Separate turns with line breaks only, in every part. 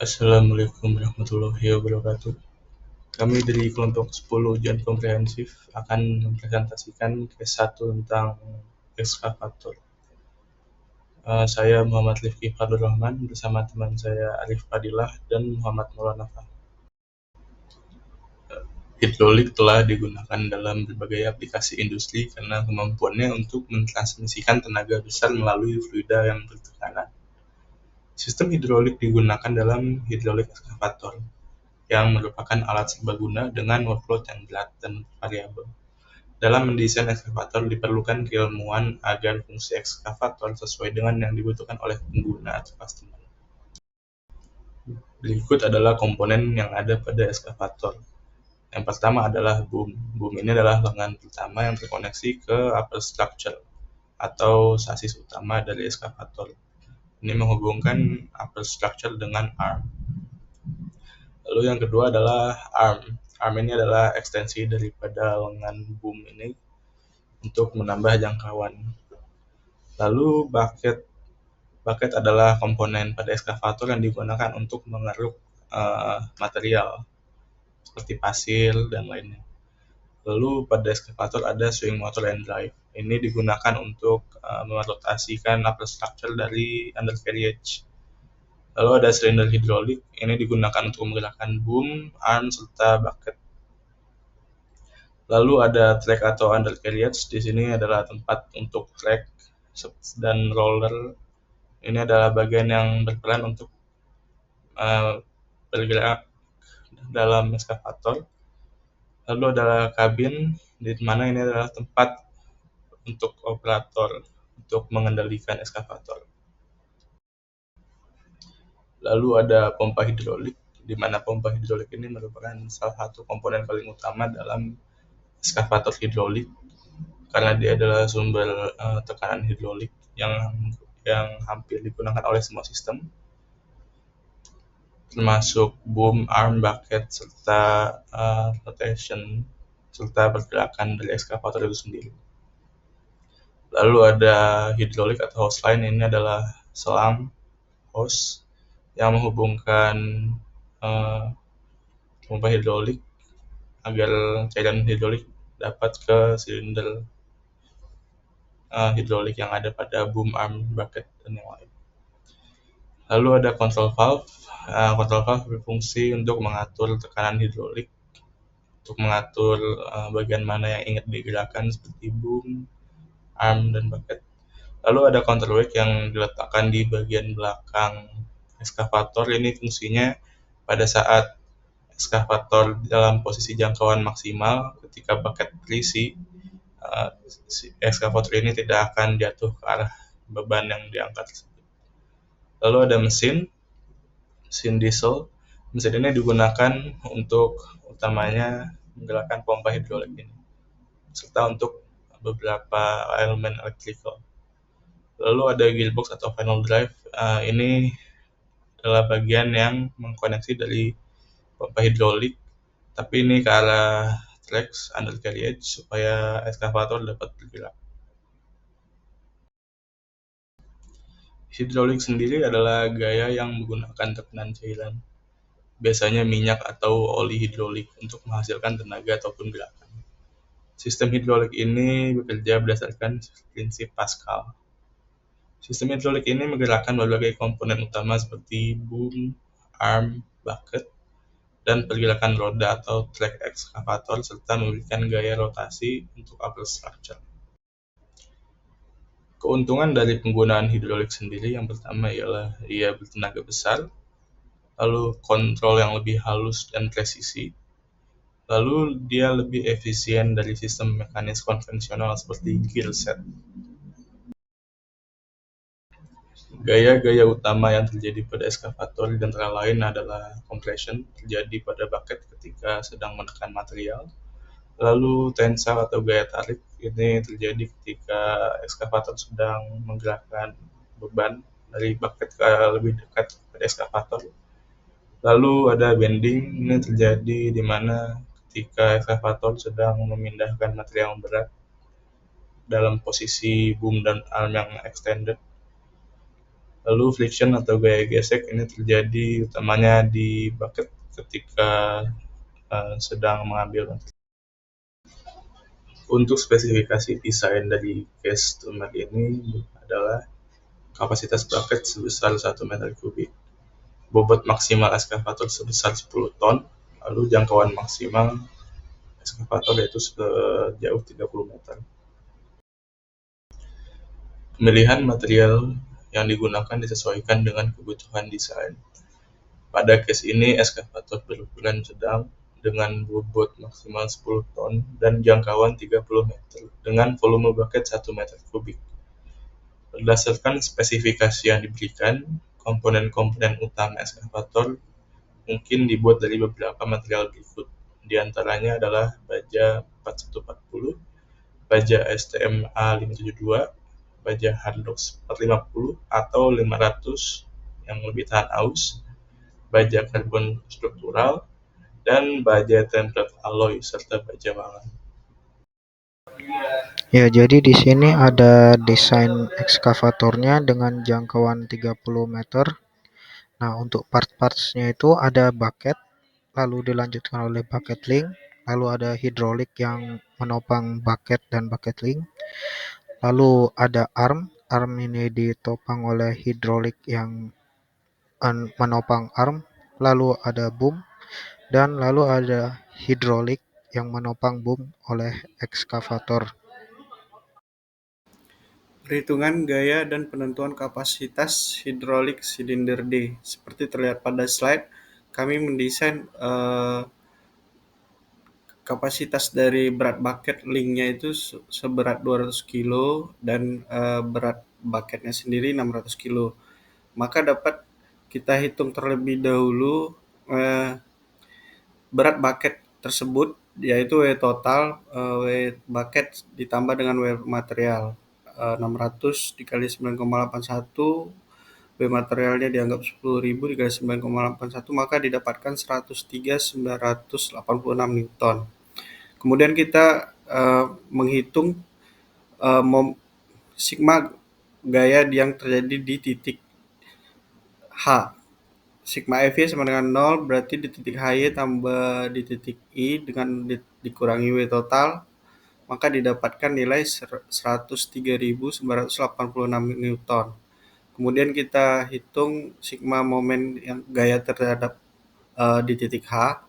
Assalamualaikum warahmatullahi wabarakatuh. Kami dari kelompok 10 ujian komprehensif akan mempresentasikan case 1 tentang ekskavator. Saya Muhammad Rifki Fadlur Rahman bersama teman saya Arif Fadilah dan Muhammad Maulana Fah. Hidrolik telah digunakan dalam berbagai aplikasi industri karena kemampuannya untuk mentransmisikan tenaga besar melalui fluida yang bertekanan. Sistem hidrolik digunakan dalam hidrolik ekskavator, yang merupakan alat serbaguna dengan workload yang berat dan variabel. Dalam mendesain ekskavator diperlukan keilmuan agar fungsi ekskavator sesuai dengan yang dibutuhkan oleh pengguna atau customer. Berikut adalah komponen yang ada pada ekskavator. Yang pertama adalah boom. Boom ini adalah lengan pertama yang terkoneksi ke upper structure atau sasis utama dari ekskavator. Ini menghubungkan upper structure dengan arm. Lalu yang kedua adalah arm. Arm ini adalah ekstensi daripada lengan boom ini untuk menambah jangkauan. Lalu bucket adalah komponen pada ekskavator yang digunakan untuk mengeruk material seperti pasir dan lainnya. Lalu pada ekskavator ada swing motor and drive. Ini digunakan untuk merotasikan upper structure dari undercarriage. Lalu ada silinder hidrolik. Ini digunakan untuk menggerakkan boom, arm, serta bucket. Lalu ada track atau undercarriage. Di sini adalah tempat untuk track dan roller. Ini adalah bagian yang berperan untuk bergerak dalam ekskavator. Lalu adalah kabin, di mana ini adalah tempat untuk operator untuk mengendalikan ekskavator. Lalu ada pompa hidrolik, di mana pompa hidrolik ini merupakan salah satu komponen paling utama dalam ekskavator hidrolik karena dia adalah sumber tekanan hidrolik yang hampir digunakan oleh semua sistem, termasuk boom, arm, bucket, serta rotation, serta pergerakan dari ekskavator itu sendiri. Lalu ada hidrolik atau hose line. Ini adalah selang hose yang menghubungkan pompa hidrolik agar cairan hidrolik dapat ke silinder hidrolik yang ada pada boom, arm, bucket, dan yang lain. Lalu ada control valve. Control valve berfungsi untuk mengatur tekanan hidrolik, untuk mengatur bagian mana yang ingin digerakkan seperti boom, arm, dan bucket. Lalu ada counterweight yang diletakkan di bagian belakang ekskavator. Ini fungsinya pada saat ekskavator dalam posisi jangkauan maksimal, ketika bucket terisi, ekskavator ini tidak akan jatuh ke arah beban yang diangkat. Lalu ada mesin diesel. Mesin ini digunakan untuk utamanya menggerakkan pompa hidrolik ini, serta untuk beberapa elemen elektrikal. Lalu ada gearbox atau final drive. Ini adalah bagian yang mengkoneksi dari pompa hidrolik, tapi ini ke arah tracks undercarriage supaya ekskavator dapat bergerak. Hidrolik sendiri adalah gaya yang menggunakan tekanan cairan, biasanya minyak atau oli hidrolik, untuk menghasilkan tenaga ataupun gerakan. Sistem hidrolik ini bekerja berdasarkan prinsip Pascal. Sistem hidrolik ini menggerakkan berbagai komponen utama seperti boom, arm, bucket, dan pergerakan roda atau track ekskavator, serta memberikan gaya rotasi untuk upper structure. Keuntungan dari penggunaan hidrolik sendiri yang pertama ialah ia bertenaga besar, lalu kontrol yang lebih halus dan presisi, lalu dia lebih efisien dari sistem mekanis konvensional seperti gear set. Gaya-gaya utama yang terjadi pada ekskavator di antara lain adalah compression, terjadi pada bucket ketika sedang menekan material. Lalu tensile atau gaya tarik, ini terjadi ketika ekskavator sedang menggerakkan beban dari bucket ke lebih dekat pada ekskavator. Lalu ada bending, ini terjadi di mana ketika ekskavator sedang memindahkan material yang berat dalam posisi boom dan arm yang extended. Lalu friction atau gaya gesek ini terjadi utamanya di bucket ketika sedang mengambil. Untuk spesifikasi desain dari case tunnel ini adalah kapasitas bucket sebesar 1 meter kubik, bobot maksimal eskavator sebesar 10 ton, lalu jangkauan maksimal eskavator yaitu sejauh 30 meter. Pemilihan material yang digunakan disesuaikan dengan kebutuhan desain. Pada case ini, eskavator berukuran sedang dengan bobot maksimal 10 ton dan jangkauan 30 meter dengan volume bucket 1 meter kubik. Berdasarkan spesifikasi yang diberikan, komponen-komponen utama eskavator mungkin dibuat dari beberapa material berikut. Di antaranya adalah baja 4140, baja STMA 572, baja Hardox 450 atau 500 yang lebih tahan aus, baja karbon struktural, dan baja tempered alloy serta baja mangan.
Ya, jadi di sini ada desain ekskavatornya dengan jangkauan 30 meter. Nah, untuk part-partsnya itu ada bucket, lalu dilanjutkan oleh bucket link, lalu ada hidrolik yang menopang bucket dan bucket link, lalu ada arm ini ditopang oleh hidrolik yang menopang arm, lalu ada boom, dan lalu ada hidrolik yang menopang boom oleh ekskavator.
Perhitungan gaya dan penentuan kapasitas hidrolik silinder D. Seperti terlihat pada slide, kami mendesain kapasitas dari berat bucket linknya itu seberat 200 kilo dan berat bucketnya sendiri 600 kilo. Maka dapat kita hitung terlebih dahulu berat bucket tersebut, yaitu W total, W bucket ditambah dengan W material. 600 dikali 9,81, W materialnya dianggap 10.000 dikali 9,81, maka didapatkan 103.986 Newton. Kemudian kita menghitung sigma gaya yang terjadi di titik H. Sigma FY sama dengan 0, berarti di titik HY tambah di titik I dengan dikurangi W total, maka didapatkan nilai 103.986 Newton. Kemudian kita hitung sigma momen yang gaya terhadap di titik H,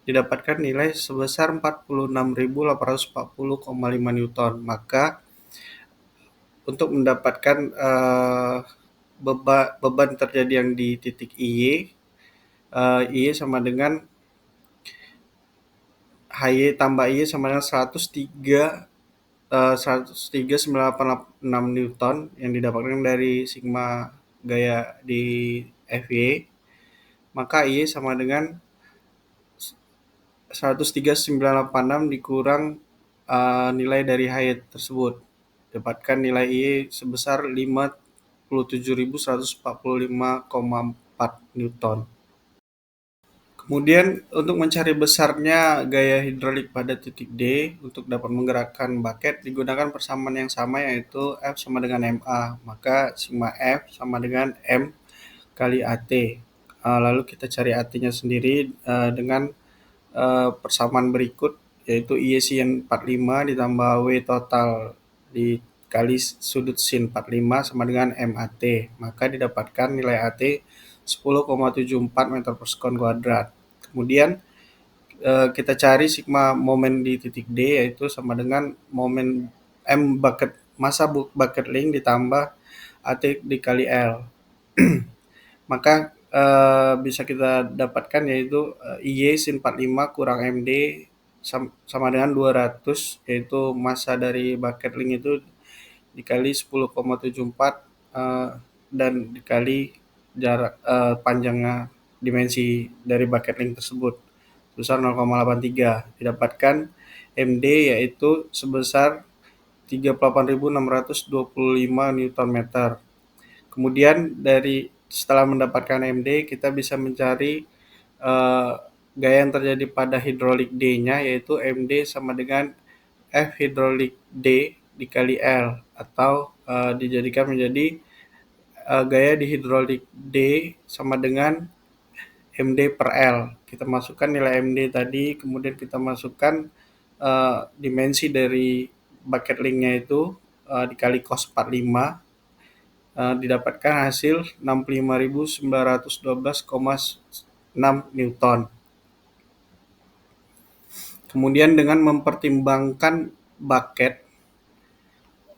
didapatkan nilai sebesar 46.840,5 Newton. Maka untuk mendapatkan beban terjadi yang di titik IY, IY sama dengan HY tambah IY sama dengan 103.986 Newton yang didapatkan dari sigma gaya di FY, maka IY sama dengan 103.986 dikurang nilai dari HY tersebut, dapatkan nilai IY sebesar 57.145,4 Newton. Kemudian untuk mencari besarnya gaya hidrolik pada titik D untuk dapat menggerakkan bucket digunakan persamaan yang sama, yaitu F sama dengan MA. Maka sigma F sama dengan M kali AT. Lalu kita cari AT-nya sendiri dengan persamaan berikut, yaitu IY sin 45 ditambah W total dikali sudut sin 45 sama dengan MAT. Maka didapatkan nilai AT 10,74 meter per sekon kuadrat. Kemudian kita cari sigma momen di titik D, yaitu sama dengan momen M bucket, massa bucket link ditambah AT dikali L. Maka bisa kita dapatkan yaitu IY sin 45 kurang MD sama dengan 200, yaitu massa dari bucket link itu dikali 10,74 dan dikali jarak panjangnya dimensi dari bucket link tersebut sebesar 0,83, didapatkan MD yaitu sebesar 38.625 Newton meter. Kemudian setelah mendapatkan MD, kita bisa mencari gaya yang terjadi pada hidrolik D-nya, yaitu MD sama dengan F hidrolik D dikali L, atau dijadikan menjadi gaya di hidrolik D sama dengan MD per L. Kita masukkan nilai MD tadi, kemudian kita masukkan dimensi dari bucket linknya itu dikali cos 45, didapatkan hasil 65.912,6 Newton. Kemudian dengan mempertimbangkan bucket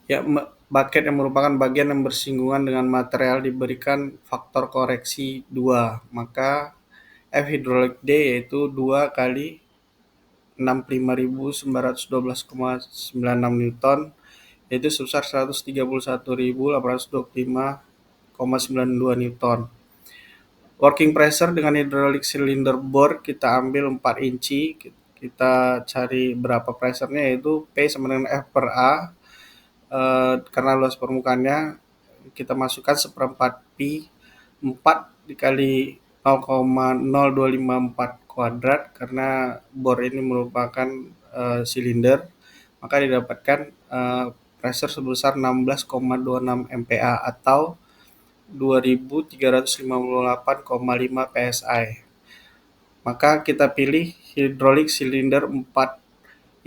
yang merupakan bagian yang bersinggungan dengan material diberikan faktor koreksi 2, maka F hidrolik D yaitu 2 kali 65.912,96 Newton, yaitu sebesar 131.825,92 Newton. Working pressure dengan hydraulic cylinder bore kita ambil 4 inci, kita cari berapa pressure-nya, yaitu P sama dengan F per A. Karena luas permukaannya kita masukkan 1/4 pi 4 dikali 0,0254 kuadrat, karena bor ini merupakan silinder, maka didapatkan pressure sebesar 16,26 MPa atau 2358,5 PSI. Maka kita pilih hidrolik silinder 4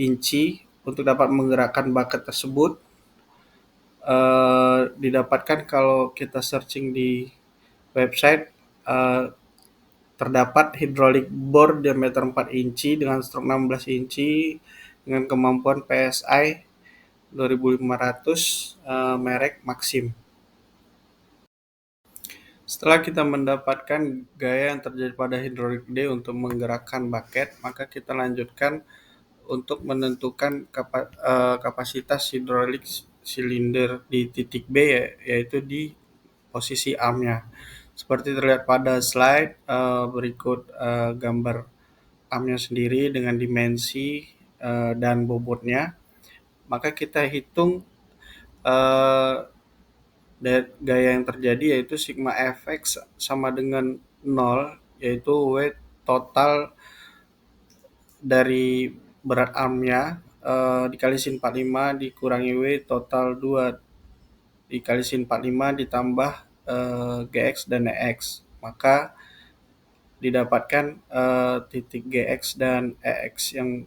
inci untuk dapat menggerakkan bucket tersebut. Didapatkan kalau kita searching di website, terdapat hidrolik bor diameter 4 inci dengan stroke 16 inci dengan kemampuan PSI 2500, merek Maxim. Setelah kita mendapatkan gaya yang terjadi pada hidrolik D untuk menggerakkan bucket, maka kita lanjutkan untuk menentukan kapasitas hidrolik silinder di titik B, yaitu di posisi armnya. Seperti terlihat pada slide berikut gambar armnya sendiri dengan dimensi dan bobotnya. Maka kita hitung gaya yang terjadi, yaitu sigma Fx sama dengan 0, yaitu W total dari berat armnya dikali sin 45 dikurangi W total 2 dikali sin 45 ditambah Gx dan Ex. Maka didapatkan titik Gx dan Ex yang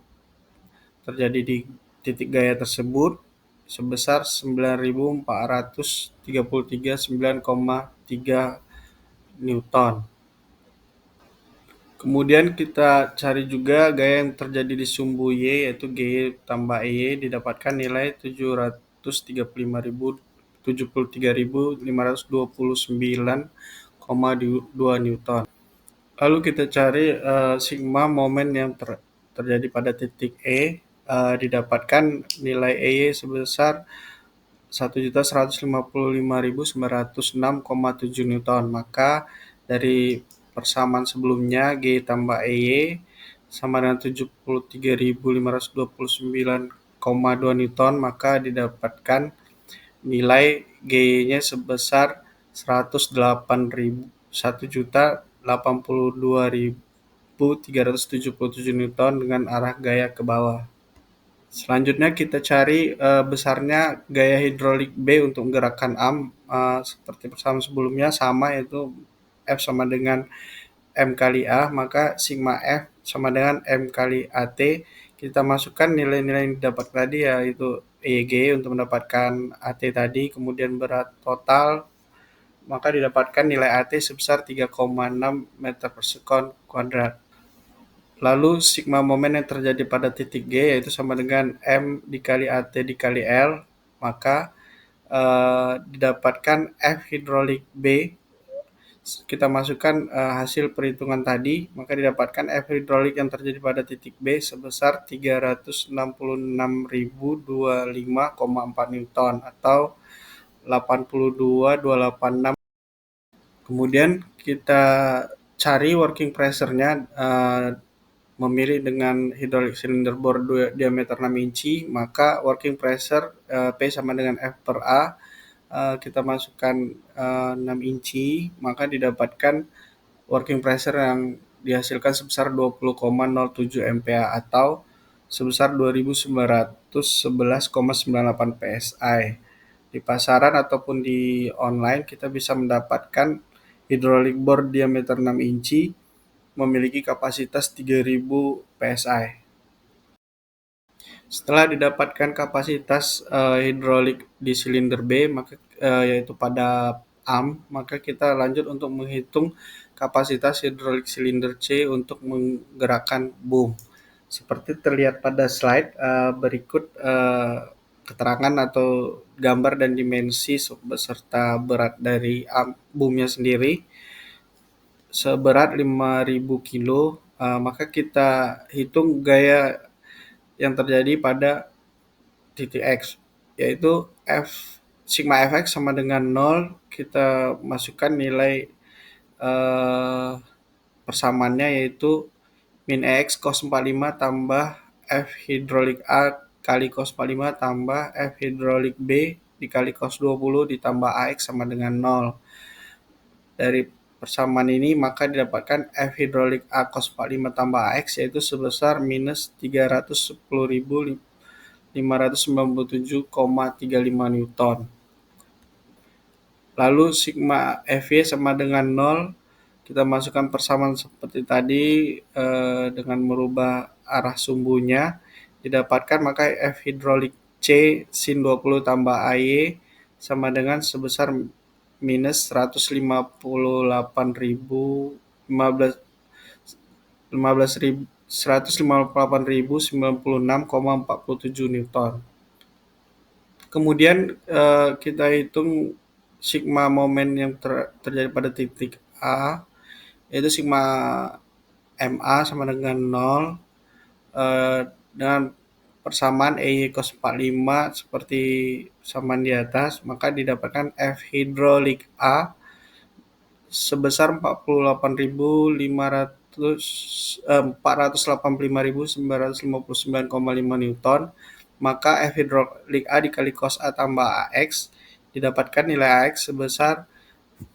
terjadi di titik gaya tersebut sebesar 9.433,9,3 Newton. Kemudian kita cari juga gaya yang terjadi di sumbu Y, yaitu Gy tambah EY, didapatkan nilai 733.529,2 Newton. Lalu kita cari sigma momen yang terjadi pada titik E, didapatkan nilai EY sebesar 1.155.906,7 Newton. Maka dari persamaan sebelumnya G tambah EY sama dengan 73.529,2 Newton, maka didapatkan nilai G-nya sebesar 1.082.377 Newton dengan arah gaya ke bawah. Selanjutnya kita cari besarnya gaya hidrolik B untuk menggerakkan arm, seperti persamaan sebelumnya sama, yaitu F sama dengan M kali A, maka sigma F sama dengan M kali AT. Kita masukkan nilai-nilai yang didapat tadi, yaitu EG untuk mendapatkan AT tadi, kemudian berat total, maka didapatkan nilai AT sebesar 3,6 meter per sekon kuadrat. Lalu sigma momen yang terjadi pada titik G yaitu sama dengan M dikali AT dikali L, maka didapatkan F hidrolik B. Kita masukkan hasil perhitungan tadi, maka didapatkan F hidrolik yang terjadi pada titik B sebesar 366.025,4 Newton atau 82.286. Kemudian kita cari working pressure-nya, memilih dengan hidrolik silinder bor diameter 6 inci, maka working pressure P sama dengan F per A, kita masukkan 6 inci, maka didapatkan working pressure yang dihasilkan sebesar 20,07 MPa atau sebesar 2.911,98 PSI. Di pasaran ataupun di online kita bisa mendapatkan hydraulic bore diameter 6 inci memiliki kapasitas 3000 PSI. Setelah didapatkan kapasitas hidrolik di silinder B, maka yaitu pada maka kita lanjut untuk menghitung kapasitas hidrolik silinder C untuk menggerakkan boom. Seperti terlihat pada slide berikut keterangan atau gambar dan dimensi beserta berat dari boomnya sendiri. Seberat 5000 kilo, maka kita hitung gaya yang terjadi pada titik X, yaitu sigma fx sama dengan 0, kita masukkan nilai persamaannya yaitu min EX cos 45 tambah F hidrolik A kali cos 45 tambah F hidrolik B dikali cos 20 ditambah AX sama dengan 0. Dari persamaan ini maka didapatkan F hidrolik A cos 45 tambah AX yaitu sebesar minus 310.597,35 Newton. Lalu sigma Fy sama dengan 0, kita masukkan persamaan seperti tadi dengan merubah arah sumbunya, didapatkan maka F hidrolik C sin 20 tambah AY sama dengan sebesar minus 158.096,47 Newton. Kemudian kita hitung sigma momen yang terjadi pada titik A, yaitu sigma MA sama dengan 0 dengan persamaan EY cos 45 seperti persamaan di atas, maka didapatkan F hidrolik A sebesar 485.959,5 Newton. Maka F hidrolik A dikali cos A tambah AX didapatkan nilai AX sebesar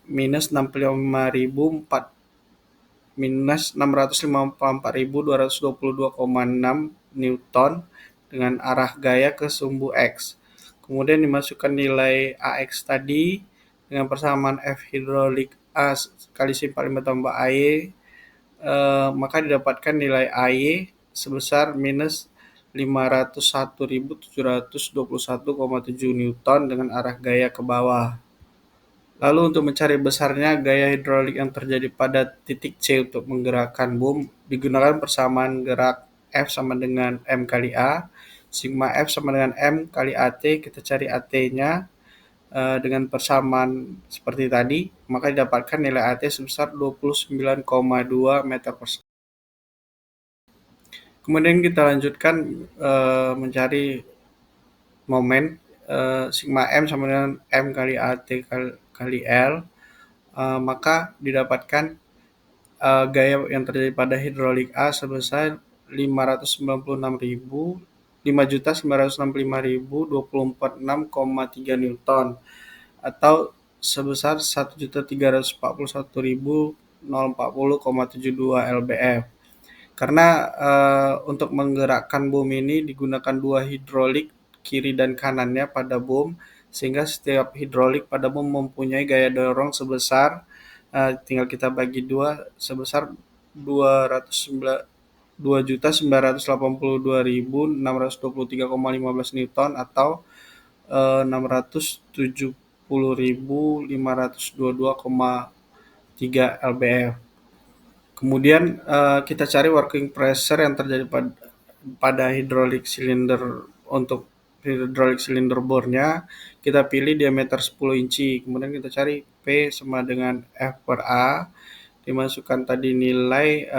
minus 654.222,6 Newton dengan arah gaya ke sumbu X. Kemudian dimasukkan nilai AX tadi dengan persamaan F hidrolik A kali sin 45 tambah AY, maka didapatkan nilai AY sebesar minus 501.721,7 Newton dengan arah gaya ke bawah. Lalu untuk mencari besarnya gaya hidrolik yang terjadi pada titik C untuk menggerakkan boom, digunakan persamaan gerak F sama dengan M kali A, sigma F sama dengan M kali AT, kita cari AT-nya dengan persamaan seperti tadi, maka didapatkan nilai AT sebesar 29,2 meter per second. Kemudian kita lanjutkan mencari momen sigma M sama dengan M kali AT kali L, maka didapatkan gaya yang terjadi pada hidrolik A sebesar 5.965.024,6,3 Newton atau sebesar 1.341.040,72 lbf. Karena untuk menggerakkan bom ini digunakan dua hidrolik kiri dan kanannya pada bom, sehingga setiap hidrolik pada bom mempunyai gaya dorong sebesar tinggal kita bagi dua sebesar 2.982.623,15 Newton atau 670.522,3 lbf. Kemudian kita cari working pressure yang terjadi pada hidrolik silinder. Untuk hidrolik silinder bore-nya kita pilih diameter 10 inci, kemudian kita cari P sama dengan F per A, dimasukkan tadi nilai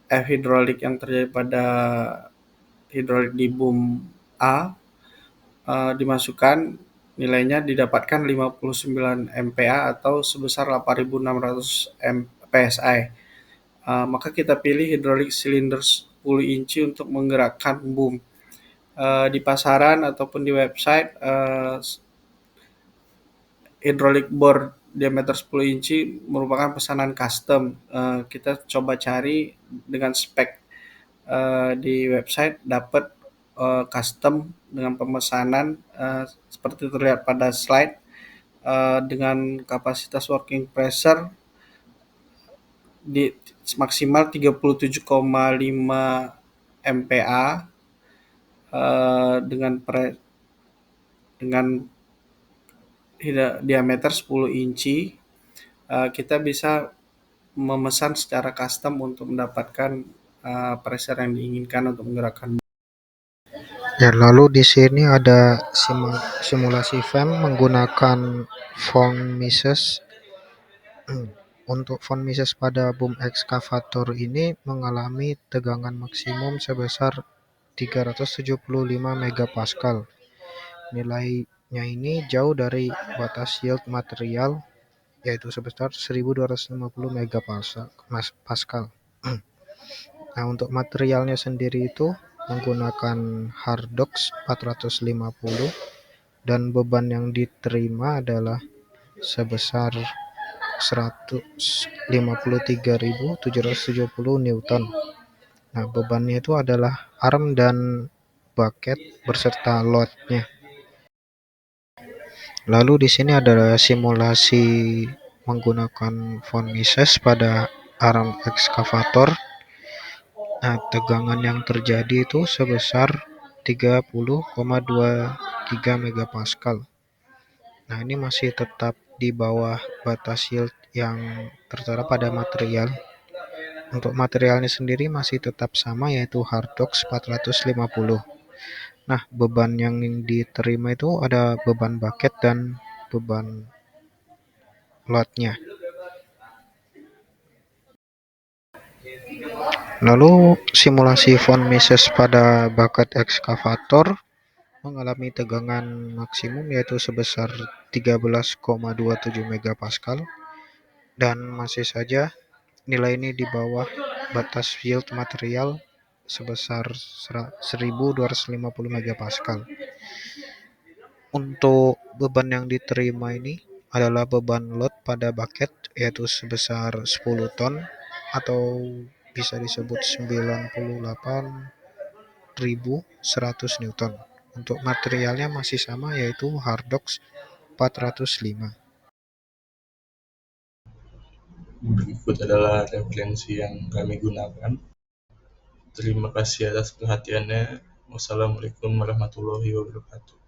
F hidrolik yang terjadi pada hidrolik di boom A, dimasukkan nilainya didapatkan 59 MPa atau sebesar 8.600 PSI. Maka kita pilih hidrolik silinder 10 inci untuk menggerakkan boom. Di pasaran ataupun di website hidrolik bore diameter 10 inci merupakan pesanan custom. Kita coba cari dengan spek di website dapat custom dengan pemesanan seperti terlihat pada slide, dengan kapasitas working pressure di maksimal 37,5 MPa, dengan diameter 10 inci. Kita bisa memesan secara custom untuk mendapatkan pressure yang diinginkan untuk menggerakkan.
Ya, lalu di sini ada simulasi FEM menggunakan von Mises. Untuk von Mises pada boom excavator ini mengalami tegangan maksimum sebesar 375 megapascal. Nilainya ini jauh dari batas yield material, yaitu sebesar 1250 megapascal. Nah, untuk materialnya sendiri itu menggunakan Hardox 450 dan beban yang diterima adalah sebesar 153.770 Newton. Nah, bebannya itu adalah arm dan bucket beserta loadnya. Lalu di sini ada simulasi menggunakan von Mises pada arm excavator. Nah, tegangan yang terjadi itu sebesar 30,23 megapascal. Nah, ini masih tetap di bawah batas yield yang tertera pada material. Untuk materialnya sendiri masih tetap sama, yaitu Hardox 450. Nah, beban yang diterima itu ada beban bucket dan beban loadnya. Lalu simulasi von Mises pada bucket excavator mengalami tegangan maksimum yaitu sebesar 13,27 megapascal dan masih saja nilai ini di bawah batas yield material sebesar 1250 megapascal. Untuk beban yang diterima ini adalah beban load pada bucket yaitu sebesar 10 ton atau bisa disebut 98.100 Newton. Untuk materialnya masih sama yaitu Hardox 405.
Berikut adalah referensi yang kami gunakan. Terima kasih atas perhatiannya. Wassalamualaikum warahmatullahi wabarakatuh.